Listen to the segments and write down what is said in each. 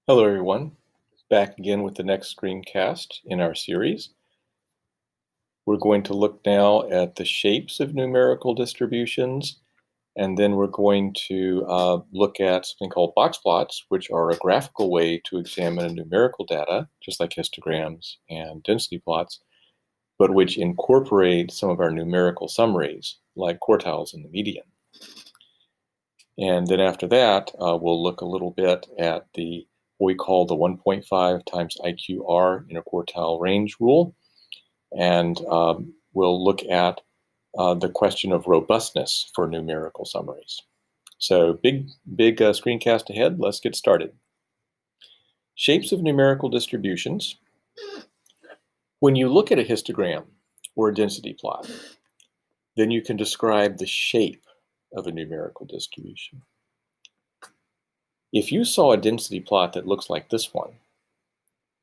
Hello everyone, back again with the next screencast in our series. We're going to look now at the shapes of numerical distributions, and then we're going to look at something called boxplots, which are a graphical way to examine numerical data, just like histograms and density plots, but which incorporate some of our numerical summaries, like quartiles and the median. And then after that, we'll look a little bit at what we call the 1.5 times IQR interquartile range rule. And we'll look at the question of robustness for numerical summaries. So big screencast ahead. Let's get started. Shapes of numerical distributions. When you look at a histogram or a density plot, then you can describe the shape of a numerical distribution. If you saw a density plot that looks like this one,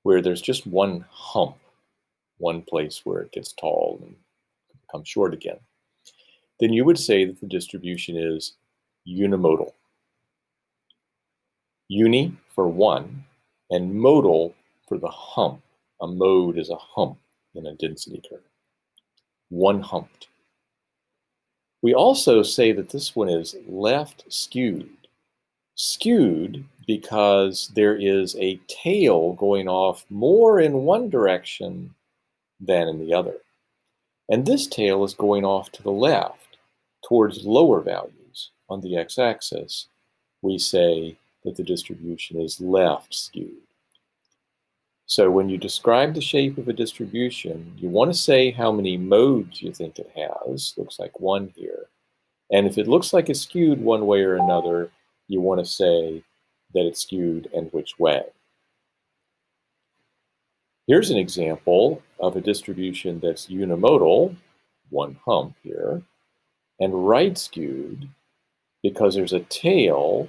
where there's just one hump, one place where it gets tall and becomes short again, then you would say that the distribution is unimodal. Uni for one, and modal for the hump. A mode is a hump in a density curve. One humped. We also say that this one is left skewed. Skewed because there is a tail going off more in one direction than in the other. And this tail is going off to the left towards lower values. On the x-axis, we say that the distribution is left skewed. So when you describe the shape of a distribution, you want to say how many modes you think it has. Looks like one here. And if it looks like it's skewed one way or another, you want to say that it's skewed and which way. Here's an example of a distribution that's unimodal, one hump here, and right skewed because there's a tail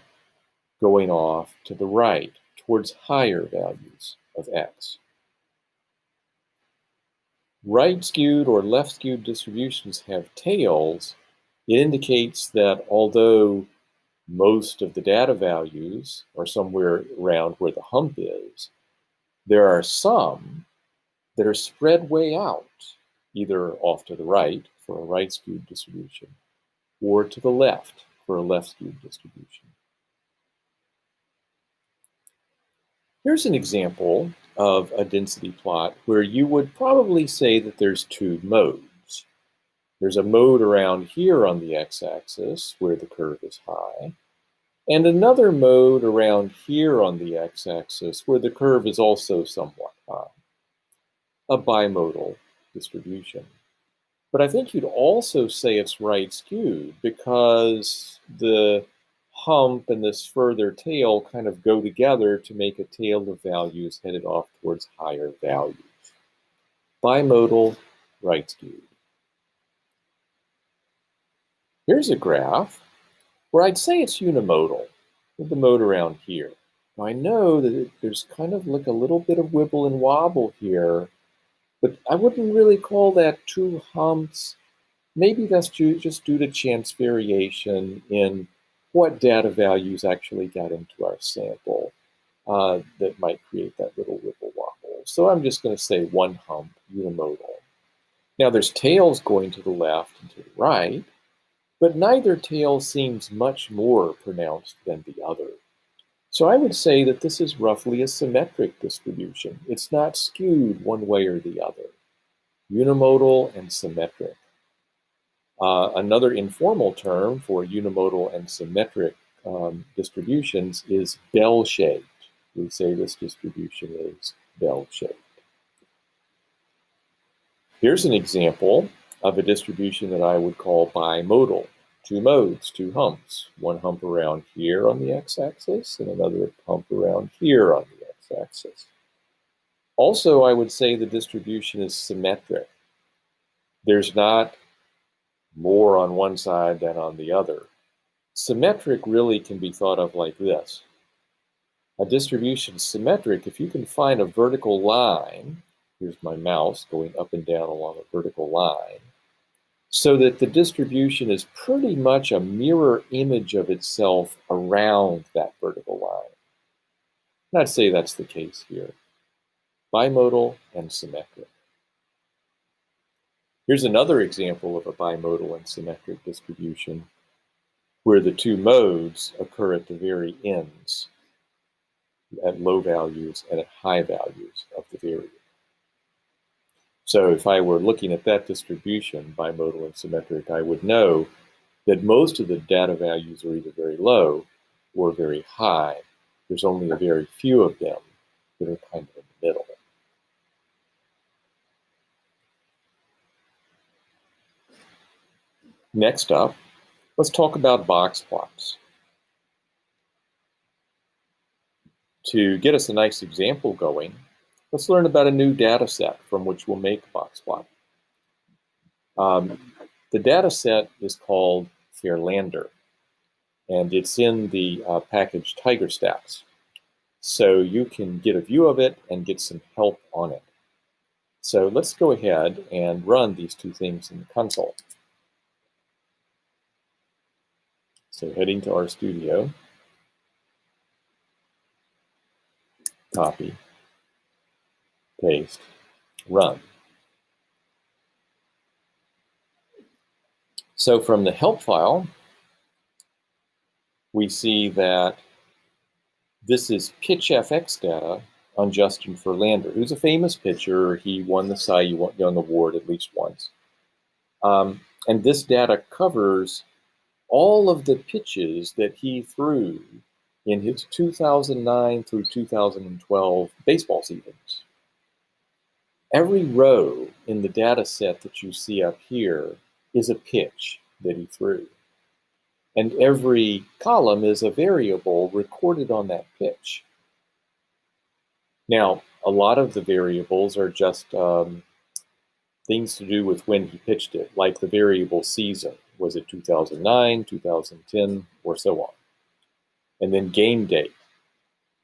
going off to the right towards higher values of x. Right skewed or left skewed distributions have tails. It indicates that although most of the data values are somewhere around where the hump is, there are some that are spread way out, either off to the right for a right skewed distribution or to the left for a left skewed distribution. Here's an example of a density plot where you would probably say that there's two modes. There's a mode around here on the x-axis where the curve is high, and another mode around here on the x-axis where the curve is also somewhat high. A bimodal distribution. But I think you'd also say it's right skewed because the hump and this further tail kind of go together to make a tail of values headed off towards higher values. Bimodal, right skewed. Here's a graph where I'd say it's unimodal, with the mode around here. Now I know that there's kind of like a little bit of wibble and wobble here, but I wouldn't really call that two humps. Maybe that's just due to chance variation in what data values actually got into our sample that might create that little wibble wobble. So I'm just going to say one hump, unimodal. Now there's tails going to the left and to the right, but neither tail seems much more pronounced than the other. So I would say that this is roughly a symmetric distribution. It's not skewed one way or the other. Unimodal and symmetric. Another informal term for unimodal and symmetric distributions is bell-shaped. We say this distribution is bell-shaped. Here's an example of a distribution that I would call bimodal. Two modes, two humps. One hump around here on the x-axis and another hump around here on the x-axis. Also, I would say the distribution is symmetric. There's not more on one side than on the other. Symmetric really can be thought of like this. A distribution is symmetric if you can find a vertical line. Here's my mouse going up and down along a vertical line, so that the distribution is pretty much a mirror image of itself around that vertical line. And I'd say that's the case here. Bimodal and symmetric. Here's another example of a bimodal and symmetric distribution where the two modes occur at the very ends, at low values and at high values of the variable. So if I were looking at that distribution, bimodal and symmetric, I would know that most of the data values are either very low or very high. There's only a very few of them that are kind of in the middle. Next up, let's talk about box plots. To get us a nice example going, let's learn about a new data set from which we'll make a boxplot. The data set is called Fairlander, and it's in the package TigerStats. So you can get a view of it and get some help on it. So let's go ahead and run these two things in the console. So heading to RStudio, copy, paste, run. So from the help file, we see that this is pitch FX data on Justin Fairlander, who's a famous pitcher. He won the Cy Young Award at least once. And this data covers all of the pitches that he threw in his 2009 through 2012 baseball seasons. Every row in the data set that you see up here is a pitch that he threw. And every column is a variable recorded on that pitch. Now, a lot of the variables are just things to do with when he pitched it, like the variable season. Was it 2009, 2010, or so on? And then game date.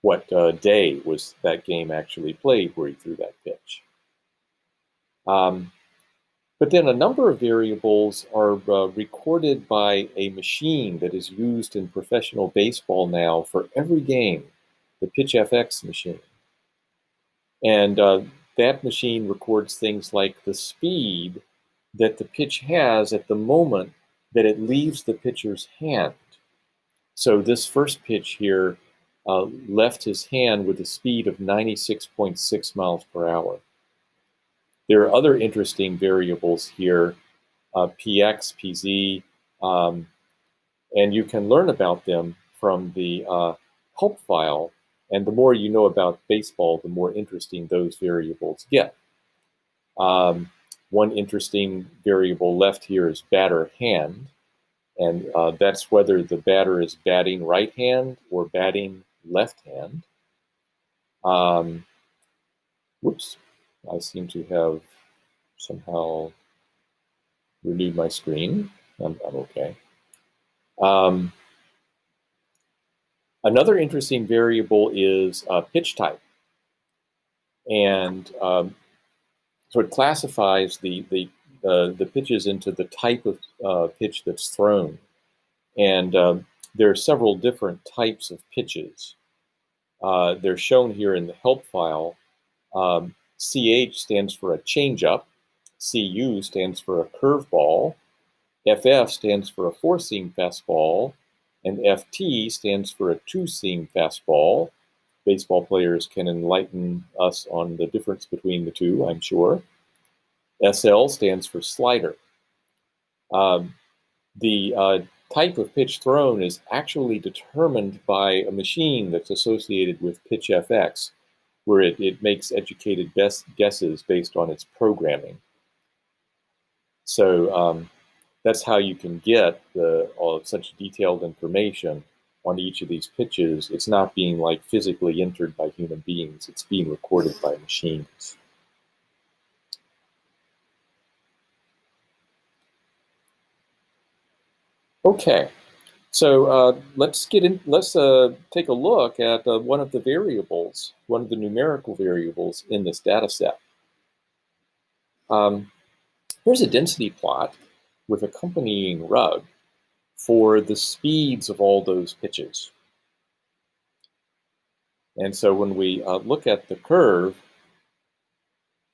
What day was that game actually played where he threw that pitch? But then a number of variables are recorded by a machine that is used in professional baseball now for every game, the Pitch FX machine. And that machine records things like the speed that the pitch has at the moment that it leaves the pitcher's hand. So this first pitch here left his hand with a speed of 96.6 miles per hour. There are other interesting variables here, PX, PZ, and you can learn about them from the help file. And the more you know about baseball, the more interesting those variables get. One interesting variable left here is batter hand, and that's whether the batter is batting right hand or batting left hand. Whoops. I seem to have somehow renewed my screen. I'm okay. Another interesting variable is pitch type. And so it classifies the pitches into the type of pitch that's thrown. And there are several different types of pitches. They're shown here in the help file. CH stands for a changeup, CU stands for a curveball, FF stands for a four-seam fastball, and FT stands for a two-seam fastball. Baseball players can enlighten us on the difference between the two, I'm sure. SL stands for slider. The type of pitch thrown is actually determined by a machine that's associated with Pitch FX, where it makes educated guesses based on its programming. So that's how you can get all of such detailed information on each of these pitches. It's not being like physically entered by human beings. It's being recorded by machines. Okay, so let's take a look at one of the variables, one of the numerical variables in this data set. Here's a density plot with accompanying rug for the speeds of all those pitches. And so when we look at the curve,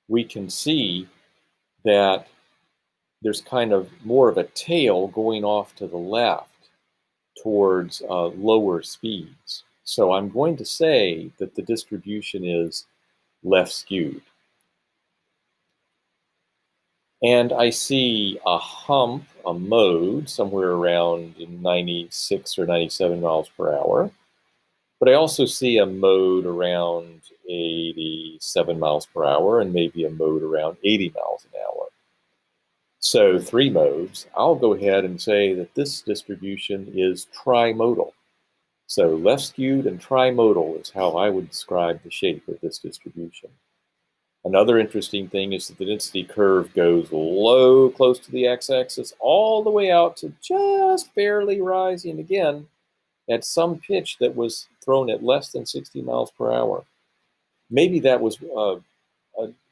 we can see that there's kind of more of a tail going off to the left towards lower speeds. So I'm going to say that the distribution is left skewed. And I see a hump, a mode, somewhere around 96 or 97 miles per hour. But I also see a mode around 87 miles per hour and maybe a mode around 80 miles an hour. So 3 modes. I'll go ahead and say that this distribution is trimodal. So left skewed and trimodal is how I would describe the shape of this distribution. Another interesting thing is that the density curve goes low, close to the x-axis, all the way out to just barely rising again at some pitch that was thrown at less than 60 miles per hour. Maybe that was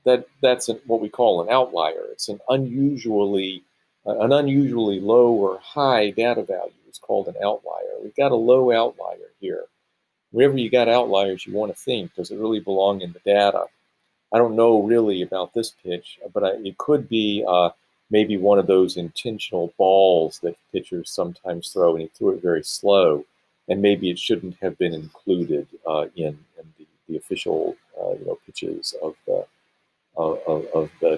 that's what we call an outlier. It's an unusually low or high data value. It's called an outlier. We've got a low outlier here. Wherever you got outliers, you want to think, does it really belong in the data? I don't know really about this pitch, but it could be maybe one of those intentional balls that pitchers sometimes throw, and he threw it very slow, and maybe it shouldn't have been included in the official pitches of the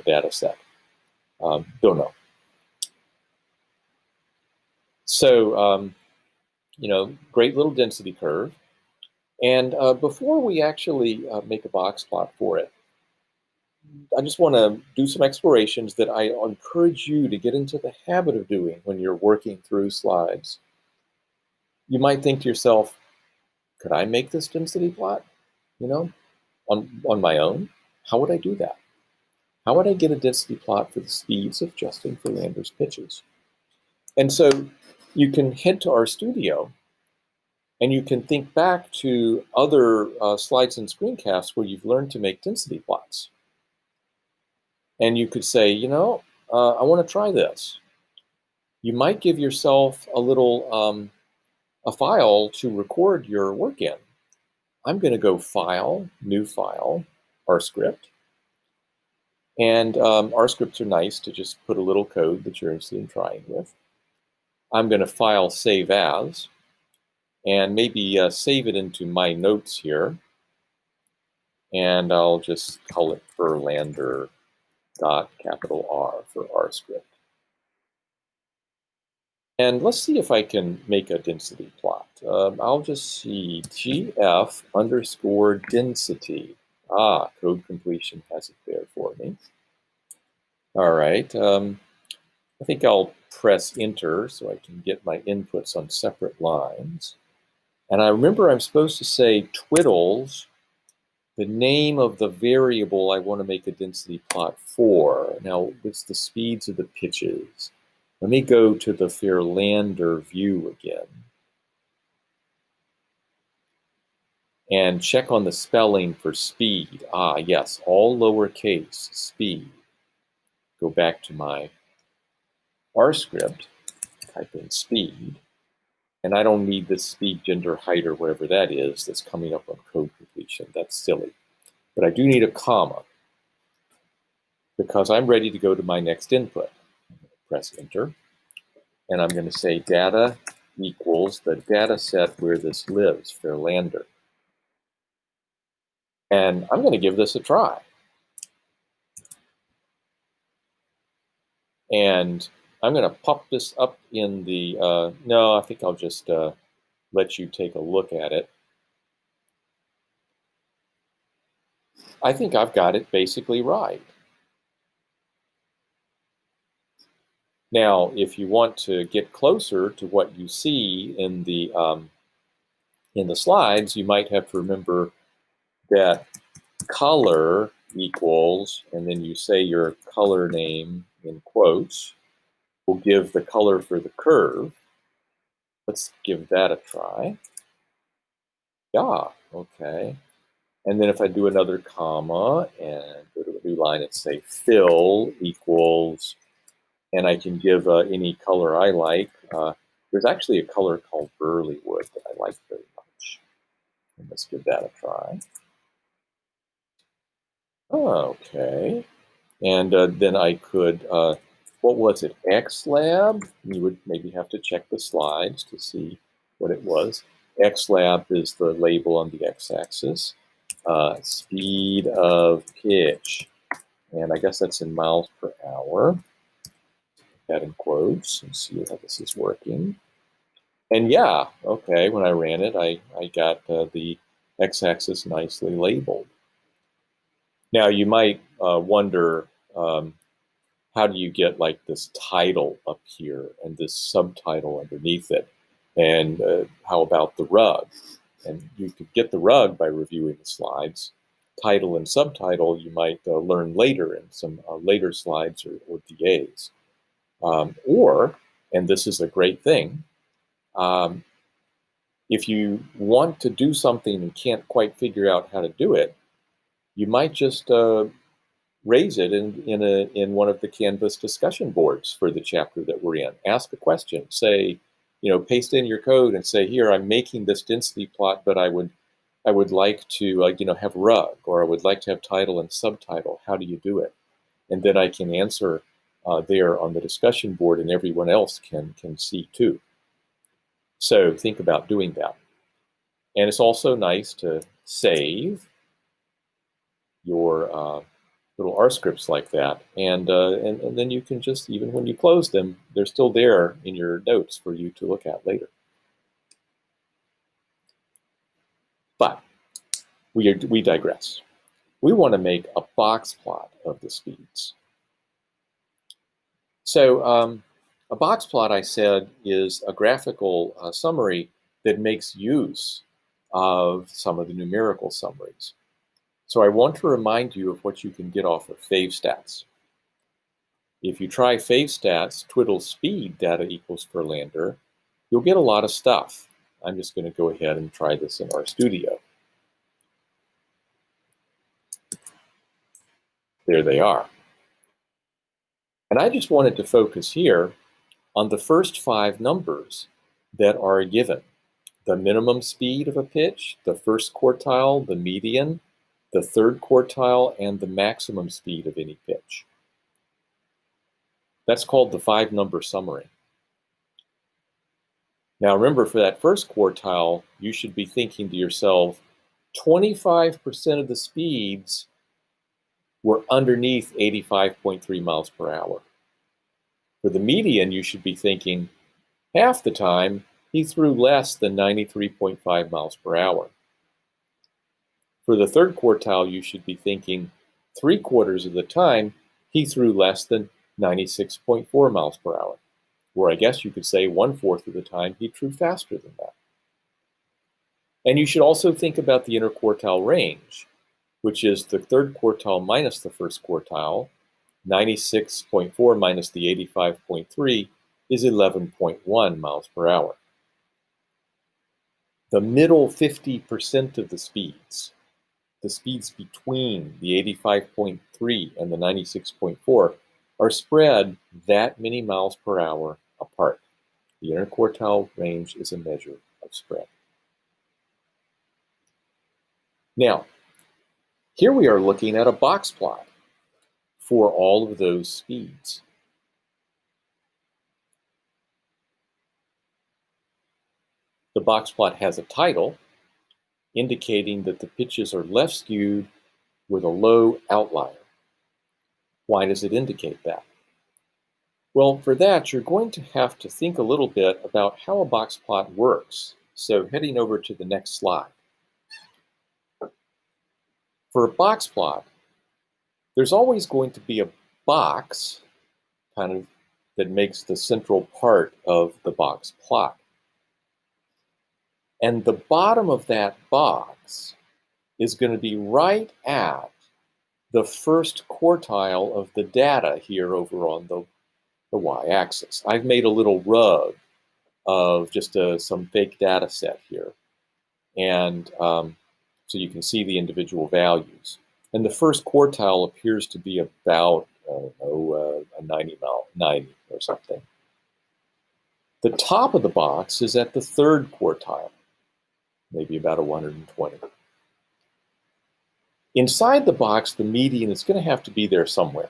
data set. Don't know. So great little density curve, and before we actually make a box plot for it, I just want to do some explorations that I encourage you to get into the habit of doing when you're working through slides. You might think to yourself, could I make this density plot, on my own? How would I do that? How would I get a density plot for the speeds of Justin Verlander's pitches? And so you can head to RStudio and you can think back to other slides and screencasts where you've learned to make density plots. And you could say, I want to try this. You might give yourself a little a file to record your work in. I'm going to go File, New File, RScript. And RScripts are nice to just put a little code that you're interested in trying with. I'm going to File, Save As, and maybe save it into my notes here. And I'll just call it Verlander dot capital R for RScript. And let's see if I can make a density plot. I'll just see GF underscore density. Code completion has it there for me. All right. I think I'll press enter so I can get my inputs on separate lines. And I remember I'm supposed to say twiddles, the name of the variable I want to make a density plot for. Now, it's the speeds of the pitches. Let me go to the Verlander view again and check on the spelling for speed. Yes, all lowercase, speed. Go back to my RScript, type in speed, and I don't need this speed, gender, height, or whatever that is that's coming up on code completion. That's silly. But I do need a comma because I'm ready to go to my next input. Press enter. And I'm going to say data equals the data set where this lives, Verlander. And I'm going to give this a try. And I'm going to pop this up in the, no, I think I'll just let you take a look at it. I think I've got it basically right. Now, if you want to get closer to what you see in the slides, you might have to remember that color equals, and then you say your color name in quotes, will give the color for the curve. Let's give that a try. Yeah, okay. And then if I do another comma and go to a new line and say fill equals, and I can give any color I like. There's actually a color called Burleywood that I like very much. Let's give that a try. Okay. And then I could, what was it, XLab? You would maybe have to check the slides to see what it was. XLab is the label on the x-axis. Speed of pitch. And I guess that's in miles per hour. That in quotes and see how this is working. And yeah, okay, when I ran it, I got the x-axis nicely labeled. Now you might wonder, how do you get like this title up here and this subtitle underneath it? And how about the rug? And you could get the rug by reviewing the slides. Title and subtitle you might learn later in some later slides or DAs. Or, and this is a great thing, if you want to do something and can't quite figure out how to do it, you might just raise it in one of the Canvas discussion boards for the chapter that we're in. Ask a question. Say, paste in your code and say, here, I'm making this density plot, but I would like to have rug, or I would like to have title and subtitle. How do you do it? And then I can answer there on the discussion board, and everyone else can see too. So think about doing that. And it's also nice to save your little R scripts like that, and then you can just, even when you close them, they're still there in your notes for you to look at later. But we digress. We want to make a box plot of the speeds. So a box plot, I said, is a graphical summary that makes use of some of the numerical summaries. So I want to remind you of what you can get off of favstats. If you try favstats, twiddle speed data equals Verlander, you'll get a lot of stuff. I'm just going to go ahead and try this in RStudio. There they are. And I just wanted to focus here on the first 5 numbers that are given. The minimum speed of a pitch, the first quartile, the median, the third quartile, and the maximum speed of any pitch. That's called the 5-number summary. Now remember, for that first quartile, you should be thinking to yourself, 25% of the speeds were underneath 85.3 miles per hour. For the median, you should be thinking, half the time, he threw less than 93.5 miles per hour. For the third quartile, you should be thinking, 3/4 of the time, he threw less than 96.4 miles per hour. Or I guess you could say 1/4 of the time, he threw faster than that. And you should also think about the interquartile range, which is the third quartile minus the first quartile. 96.4 minus the 85.3 is 11.1 miles per hour. The middle 50% of the speeds between the 85.3 and the 96.4, are spread that many miles per hour apart. The interquartile range is a measure of spread. Now, here we are looking at a box plot for all of those speeds. The box plot has a title indicating that the pitches are left skewed with a low outlier. Why does it indicate that? Well, for that, you're going to have to think a little bit about how a box plot works. So heading over to the next slide. For a box plot, there's always going to be a box kind of that makes the central part of the box plot. And the bottom of that box is going to be right at the first quartile of the data here over on the y-axis. I've made a little rug of just some fake data set here. And so you can see the individual values. And the first quartile appears to be about, a 90 or something. The top of the box is at the third quartile. maybe about 120. Inside the box, the median is going to have to be there somewhere,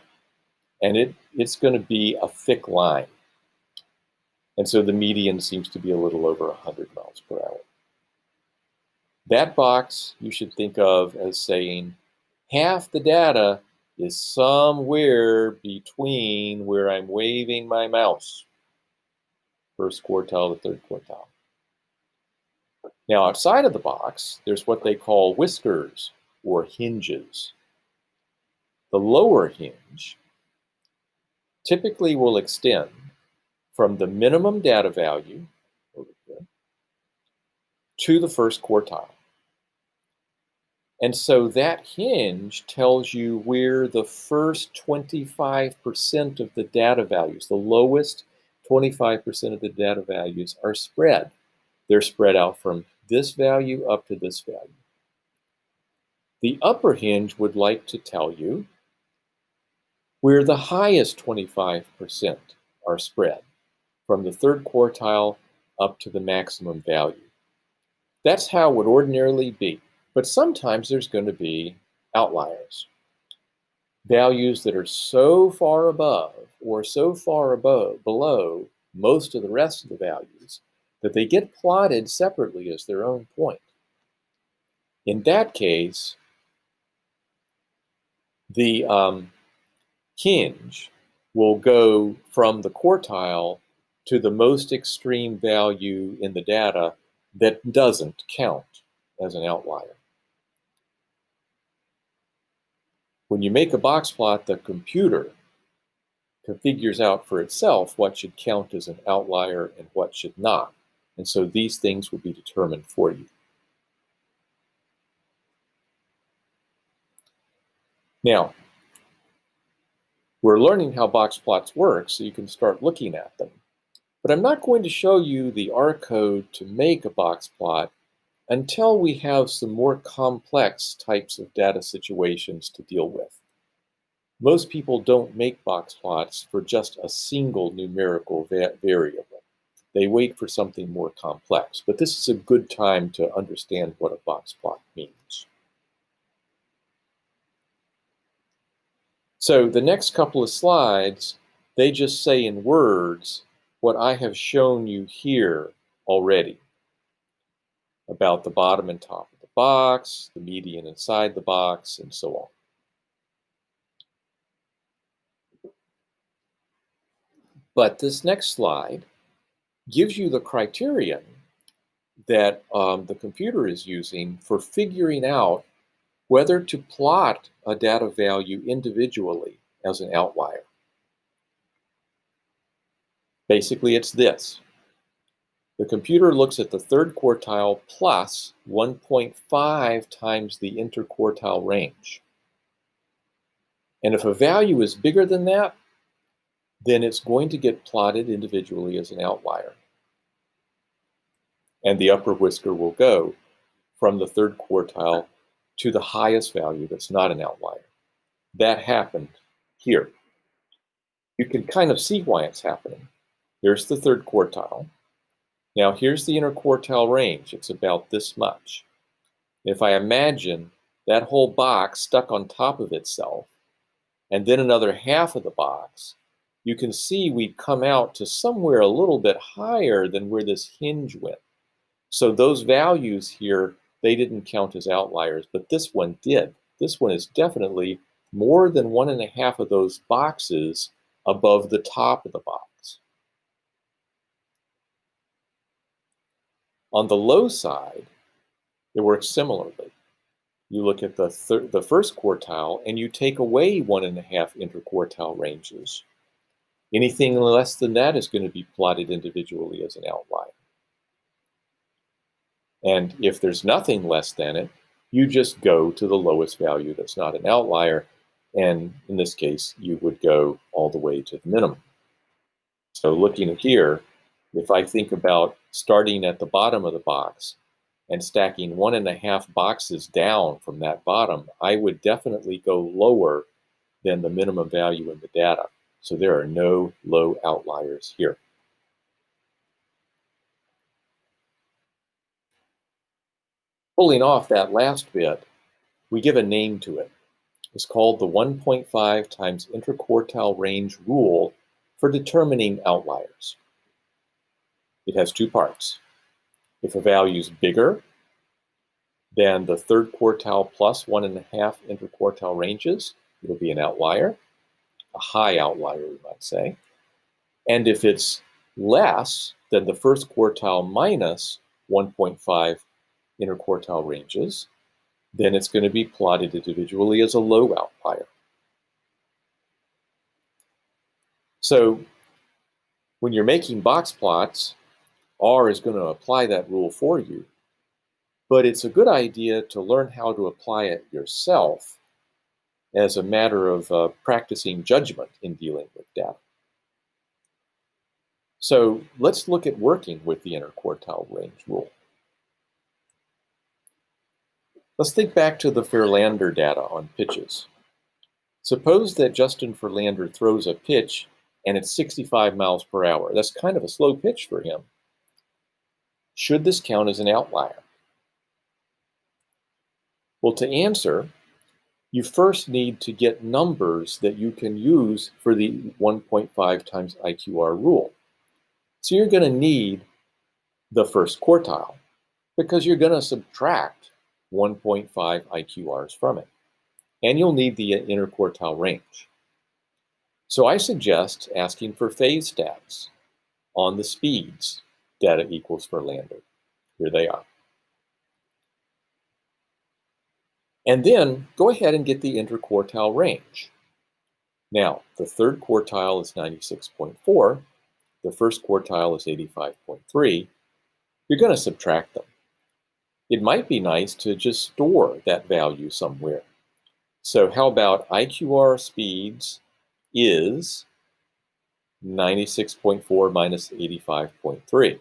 and it's going to be a thick line. And so the median seems to be a little over 100 miles per hour. That box you should think of as saying half the data is somewhere between where I'm waving my mouse, first quartile to third quartile. Now, outside of the box, there's what they call whiskers or hinges. The lower hinge typically will extend from the minimum data value over here to the first quartile. And so that hinge tells you where the first 25% of the data values, the lowest 25% of the data values, are spread. They're spread out from this value up to this value. The upper hinge would like to tell you where the highest 25% are spread, from the third quartile up to the maximum value. That's how it would ordinarily be. But sometimes there's going to be outliers, values that are so far above or so far below most of the rest of the values that they get plotted separately as their own point. In that case, the hinge will go from the quartile to the most extreme value in the data that doesn't count as an outlier. When you make a box plot, the computer figures out for itself what should count as an outlier and what should not. And so these things will be determined for you. Now, we're learning how box plots work so you can start looking at them. But I'm not going to show you the R code to make a box plot until we have some more complex types of data situations to deal with. Most people don't make box plots for just a single numerical variable. They wait for something more complex, but this is a good time to understand what a box plot means. So the next couple of slides, they just say in words what I have shown you here already about the bottom and top of the box, the median inside the box, and so on. But this next slide gives you the criterion that the computer is using for figuring out whether to plot a data value individually as an outlier. Basically, it's this. The computer looks at the third quartile plus 1.5 times the interquartile range. And if a value is bigger than that, then it's going to get plotted individually as an outlier. And the upper whisker will go from the third quartile to the highest value that's not an outlier. That happened here. You can kind of see why it's happening. Here's the third quartile. Now here's the interquartile range. It's about this much. If I imagine that whole box stuck on top of itself, and then another half of the box, you can see we'd come out to somewhere a little bit higher than where this hinge went. So those values here, they didn't count as outliers, but this one did. This one is definitely more than 1.5 of those boxes above the top of the box. On the low side, it works similarly. You look at the first quartile and you take away 1.5 interquartile ranges. Anything less than that is going to be plotted individually as an outlier. And if there's nothing less than it, you just go to the lowest value that's not an outlier. And in this case, you would go all the way to the minimum. So looking at here, if I think about starting at the bottom of the box and stacking 1.5 boxes down from that bottom, I would definitely go lower than the minimum value in the data. So there are no low outliers here. Pulling off that last bit, we give a name to it. It's called the 1.5 times interquartile range rule for determining outliers. It has two parts. If a value is bigger than the third quartile plus 1.5 interquartile ranges, it'll be an outlier, a high outlier, we might say. And if it's less than the first quartile minus 1.5 interquartile ranges, then it's going to be plotted individually as a low outlier. So when you're making box plots, R is going to apply that rule for you, but it's a good idea to learn how to apply it yourself as a matter of practicing judgment in dealing with data. So let's look at working with the interquartile range rule. Let's think back to the Verlander data on pitches. Suppose that Justin Verlander throws a pitch and it's 65 miles per hour. That's kind of a slow pitch for him. Should this count as an outlier? Well, to answer, you first need to get numbers that you can use for the 1.5 times IQR rule. So you're going to need the first quartile because you're going to subtract 1.5 IQRs from it. And you'll need the interquartile range. So I suggest asking for phase stats on the speeds data equals Verlander. Here they are. And then go ahead and get the interquartile range. Now, the third quartile is 96.4. The first quartile is 85.3. You're going to subtract them. It might be nice to just store that value somewhere. So how about IQR speeds is 96.4 minus 85.3.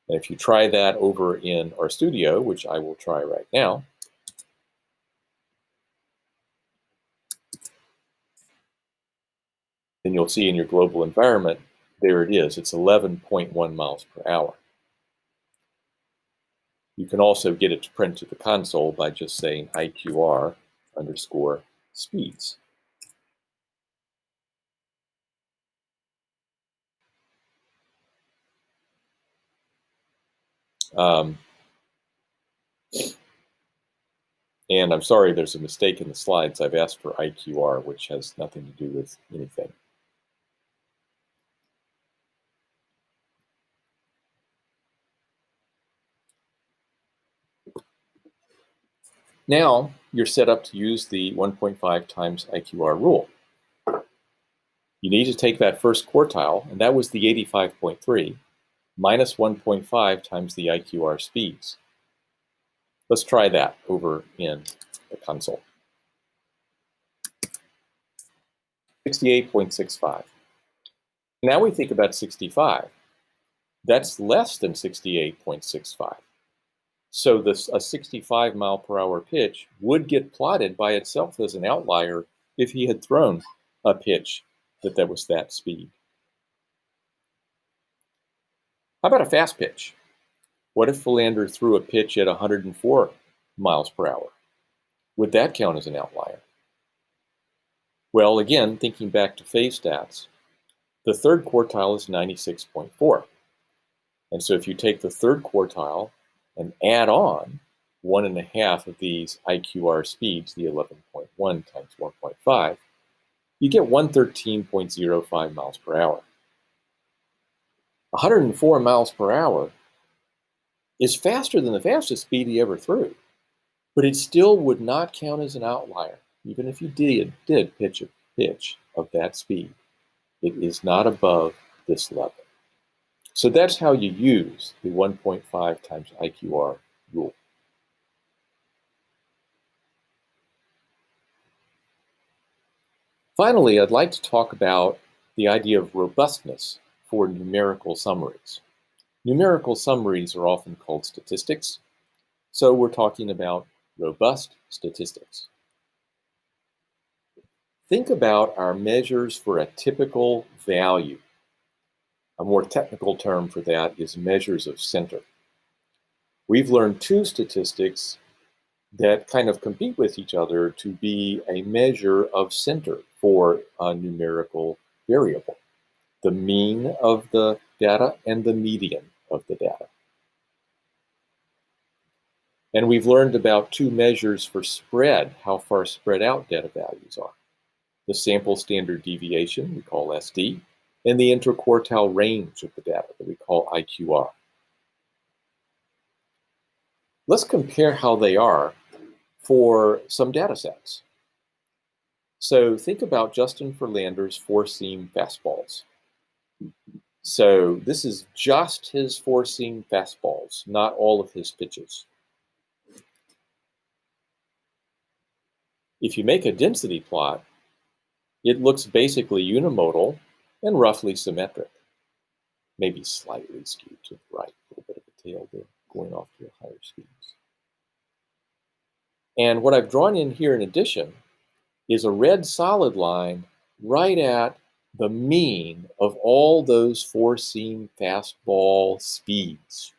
And if you try that over in RStudio, which I will try right now, then you'll see in your global environment, there it is. It's 11.1 miles per hour. You can also get it to print to the console by just saying IQR underscore speeds. And I'm sorry, there's a mistake in the slides. I've asked for IQR, which has nothing to do with anything. Now you're set up to use the 1.5 times IQR rule. You need to take that first quartile, and that was the 85.3, minus 1.5 times the IQR speeds. Let's try that over in the console. 68.65. Now we think about 65. That's less than 68.65. So a 65 mile per hour pitch would get plotted by itself as an outlier if he had thrown a pitch that was that speed. How about a fast pitch? What if Verlander threw a pitch at 104 miles per hour? Would that count as an outlier? Well, again, thinking back to phase stats, the third quartile is 96.4. And so if you take the third quartile and add on 1.5 of these IQR speeds, the 11.1 times 1.5, you get 113.05 miles per hour. 104 miles per hour is faster than the fastest speed he ever threw, but it still would not count as an outlier, even if you did pitch a pitch of that speed. It is not above this level. So that's how you use the 1.5 times IQR rule. Finally, I'd like to talk about the idea of robustness for numerical summaries. Numerical summaries are often called statistics, so we're talking about robust statistics. Think about our measures for a typical value. A more technical term for that is measures of center. we've learned two statistics that kind of compete with each other to be a measure of center for a numerical variable: the mean of the data and the median of the data. And we've learned about two measures for spread, how far spread out data values are: the sample standard deviation, we call SD, and the interquartile range of the data that we call IQR. Let's compare how they are for some data sets. So think about Justin Verlander's four-seam fastballs. So this is just his four-seam fastballs, not all of his pitches. If you make a density plot, it looks basically unimodal and roughly symmetric. Maybe slightly skewed to the right, a little bit of a tail there, going off to higher speeds. And what I've drawn in here in addition is a red solid line right at the mean of all those four-seam fastball speeds.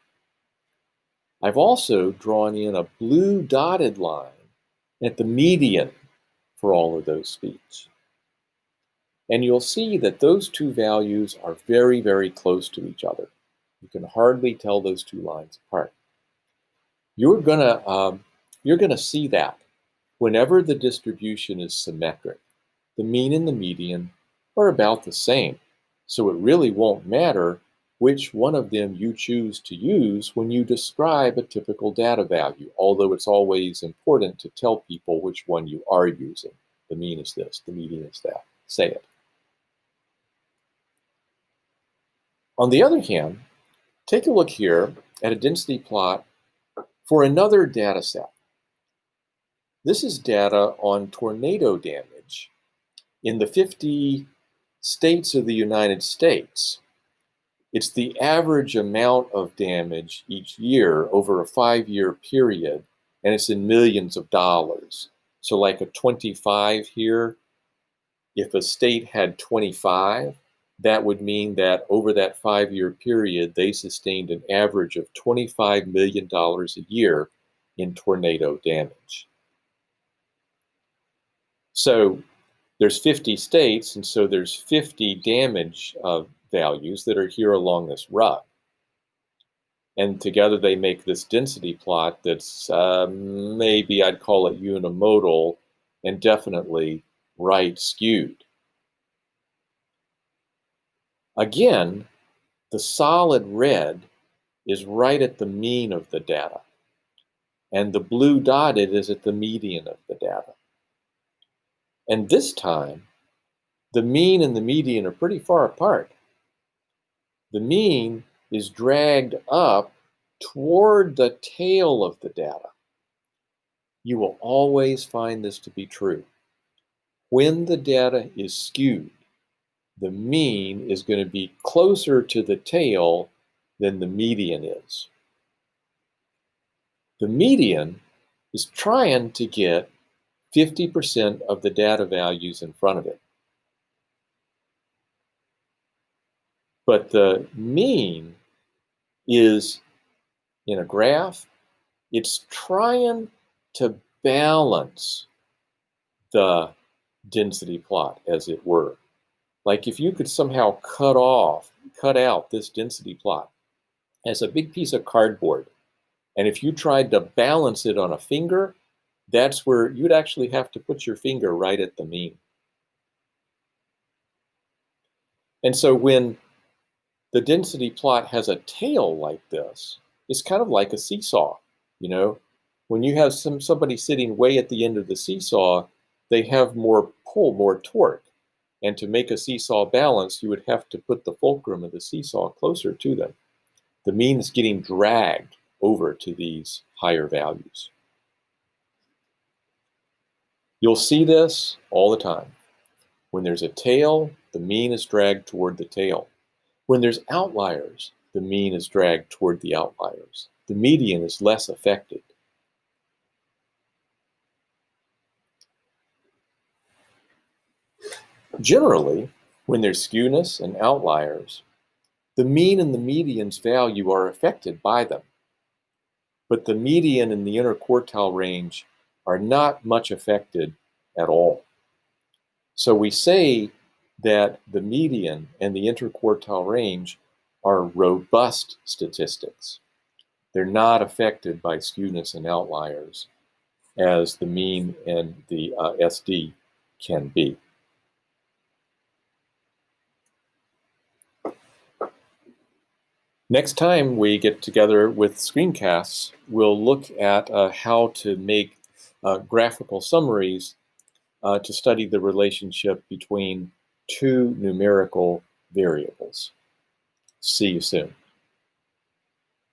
I've also drawn in a blue dotted line at the median for all of those speeds. And you'll see that those two values are very, very close to each other. You can hardly tell those two lines apart. You're gonna see that whenever the distribution is symmetric, the mean and the median are about the same. So it really won't matter which one of them you choose to use when you describe a typical data value, although it's always important to tell people which one you are using. The mean is this, the median is that. Say it. On the other hand, take a look here at a density plot for another data set. This is data on tornado damage in the 50 states of the United States. It's the average amount of damage each year over a 5-year period, and it's in millions of dollars. So like a 25 here, if a state had 25, that would mean that over that 5-year period, they sustained an average of $25 million a year in tornado damage. So there's 50 states, and so there's 50 damage values that are here along this rug. And together they make this density plot that's maybe I'd call it unimodal and definitely right skewed. Again, the solid red is right at the mean of the data, and the blue dotted is at the median of the data. And this time, the mean and the median are pretty far apart. The mean is dragged up toward the tail of the data. You will always find this to be true. When the data is skewed, the mean is going to be closer to the tail than the median is. The median is trying to get 50% of the data values in front of it. But the mean is, in a graph, it's trying to balance the density plot, as it were. Like if you could somehow cut out this density plot as a big piece of cardboard, and if you tried to balance it on a finger, that's where you'd actually have to put your finger right at the mean. And so when the density plot has a tail like this, it's kind of like a seesaw. You know, when you have somebody sitting way at the end of the seesaw, they have more pull, more torque. And to make a seesaw balance, you would have to put the fulcrum of the seesaw closer to them. The mean is getting dragged over to these higher values. You'll see this all the time. When there's a tail, the mean is dragged toward the tail. When there's outliers, the mean is dragged toward the outliers. The median is less affected. Generally, when there's skewness and outliers, the mean and the median's value are affected by them. but the median and the interquartile range are not much affected at all. So we say that the median and the interquartile range are robust statistics. They're not affected by skewness and outliers as the mean and the SD can be. Next time we get together with screencasts, we'll look at how to make graphical summaries to study the relationship between two numerical variables. See you soon.